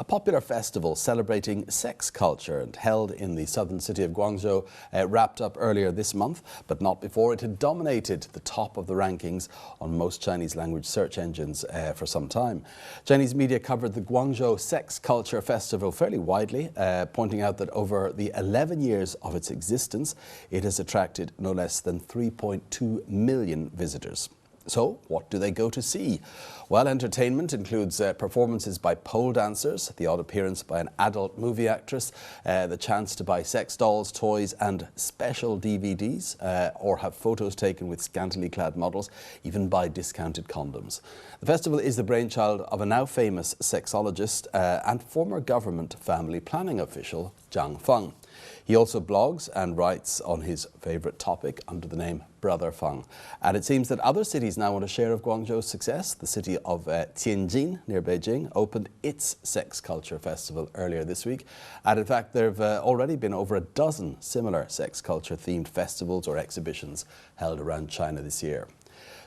a popular festival celebrating sex culture and held in the southern city of Guangzhou wrapped up earlier this month, but not before it had dominated the top of the rankings on most Chinese language search engines for some time. Chinese media covered the Guangzhou Sex Culture Festival fairly widely, pointing out that over the 11 years of its existence, it has attracted no less than 3.2 million visitors. So, what do they go to see? Well, entertainment includes performances by pole dancers, the odd appearance by an adult movie actress, the chance to buy sex dolls, toys and special DVDs, or have photos taken with scantily clad models, even buy discounted condoms. The festival is the brainchild of a now famous sexologist and former government family planning official, Zhang Feng. He also blogs and writes on his favourite topic under the name Brother Feng. And it seems that other cities now want a share of Guangzhou's success. The city of Tianjing, near Beijing, opened its sex culture festival earlier this week. And in fact, there have already been over a dozen similar sex culture themed festivals or exhibitions held around China this year.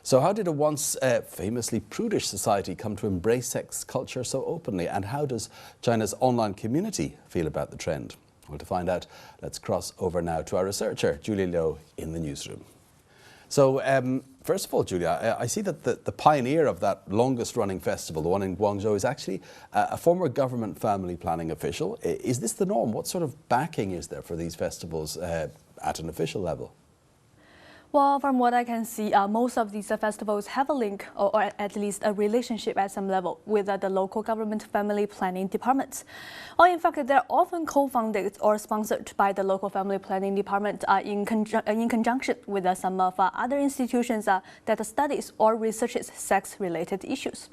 So how did a once famously prudish society come to embrace sex culture so openly? And how does China's online community feel about the trend? Well, to find out, let's cross over now to our researcher, Julia Liu, in the newsroom. So, first of all, Julia, I see that the pioneer of that longest-running festival, the one in Guangzhou, is actually a former government family planning official. Is this the norm? What sort of backing is there for these festivals at an official level? Well, from what I can see, most of these festivals have a link or at least a relationship at some level with the local government family planning departments. Or in fact, they're often co-funded or sponsored by the local family planning department in conjunction with some of other institutions that studies or researches sex-related issues.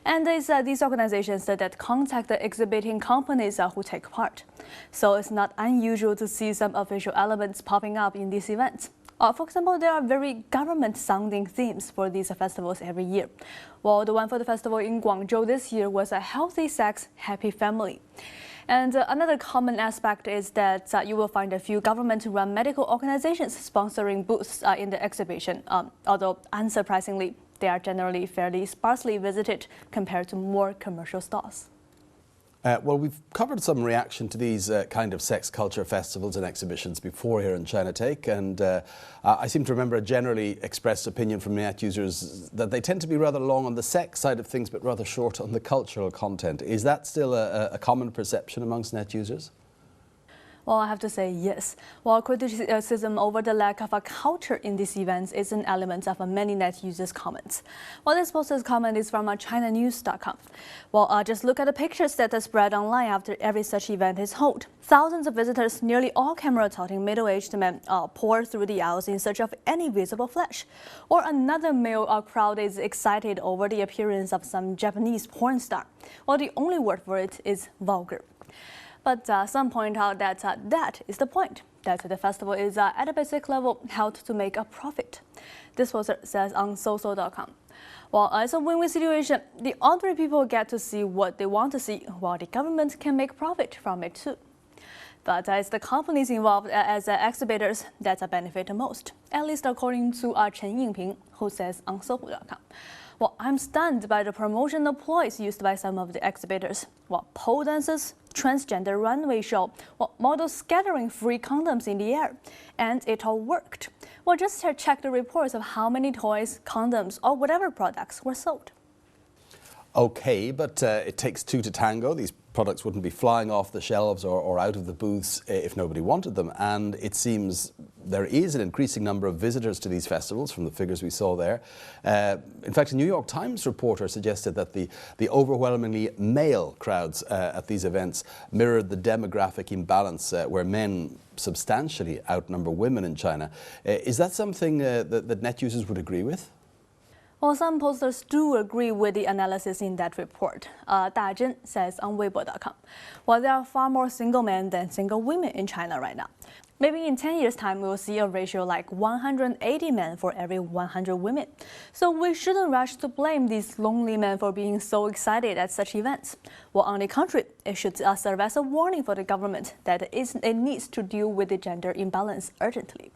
And it's these organizations that contact the exhibiting companies who take part. So it's not unusual to see some official elements popping up in these events. For example, there are very government-sounding themes for these festivals every year. Well, the one for the festival in Guangzhou this year was a healthy sex, happy family. And another common aspect is that you will find a few government-run medical organizations sponsoring booths in the exhibition, although unsurprisingly, they are generally fairly sparsely visited compared to more commercial stalls. Well, we've covered some reaction to these kind of sex culture festivals and exhibitions before here in China Take, and I seem to remember a generally expressed opinion from net users that they tend to be rather long on the sex side of things but rather short on the cultural content. Is that still a common perception amongst net users? Well, I have to say yes. While criticism over the lack of a culture in these events is an element of many net users' comments. Well, this post's comment is from ChinaNews.com. Well, just look at the pictures that are spread online after every such event is held. Thousands of visitors, nearly all camera-toting middle-aged men, pour through the aisles in search of any visible flesh. Or another male crowd is excited over the appearance of some Japanese porn star. Well, the only word for it is vulgar. But some point out that that is the point, that the festival is at a basic level held to make a profit. This poster says on social.com. Well, it's a win-win situation. The ordinary people get to see what they want to see, while the government can make profit from it too. But it's the companies involved as exhibitors that benefit the most, at least according to Chen Yingping, who says on Sohu.com. Well, I'm stunned by the promotional ploys used by some of the exhibitors. Well, pole dances, transgender runway show, well, models scattering free condoms in the air. And it all worked. Well, just check the reports of how many toys, condoms, or whatever products were sold. Okay, but it takes two to tango. These products wouldn't be flying off the shelves or out of the booths if nobody wanted them. And it seems there is an increasing number of visitors to these festivals from the figures we saw there. In fact, a New York Times reporter suggested that the overwhelmingly male crowds at these events mirrored the demographic imbalance where men substantially outnumber women in China. Is that something that net users would agree with? Well, some posters do agree with the analysis in that report. Da Zhen says on Weibo.com. Well, there are far more single men than single women in China right now. Maybe in 10 years' time, we will see a ratio like 180 men for every 100 women. So we shouldn't rush to blame these lonely men for being so excited at such events. Well, on the contrary, it should serve as a warning for the government that it needs to deal with the gender imbalance urgently.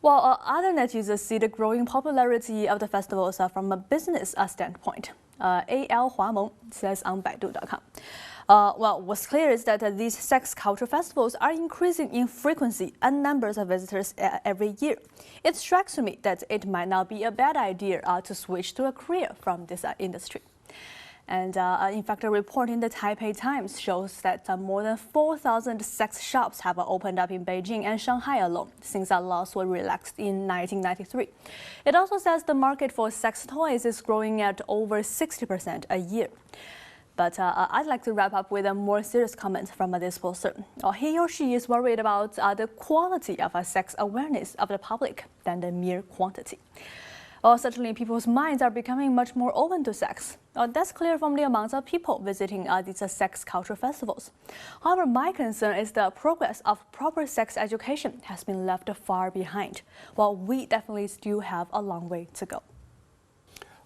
While other net users see the growing popularity of the festivals from a business standpoint. A.L. Huameng says on Baidu.com. What's clear is that these sex culture festivals are increasing in frequency and numbers of visitors every year. It strikes me that it might not be a bad idea to switch to a career from this industry. And in fact, a report in the Taipei Times shows that more than 4,000 sex shops have opened up in Beijing and Shanghai alone since laws were relaxed in 1993. It also says the market for sex toys is growing at over 60% a year. But I'd like to wrap up with a more serious comment from this poster. He or she is worried about the quality of sex awareness of the public than the mere quantity. Certainly, people's minds are becoming much more open to sex. That's clear from the amount of people visiting these sex culture festivals. However, my concern is the progress of proper sex education has been left far behind, while we definitely still have a long way to go.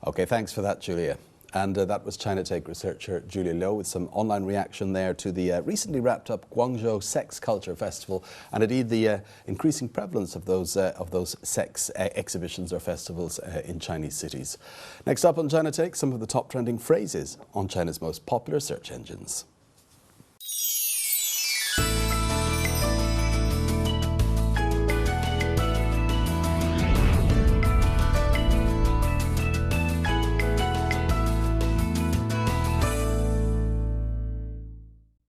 Okay, thanks for that, Julia. And that was China Take researcher Julia Liu with some online reaction there to the recently wrapped up Guangzhou Sex Culture Festival, and indeed the increasing prevalence of those sex exhibitions or festivals in Chinese cities. Next up on China Take, some of the top trending phrases on China's most popular search engines.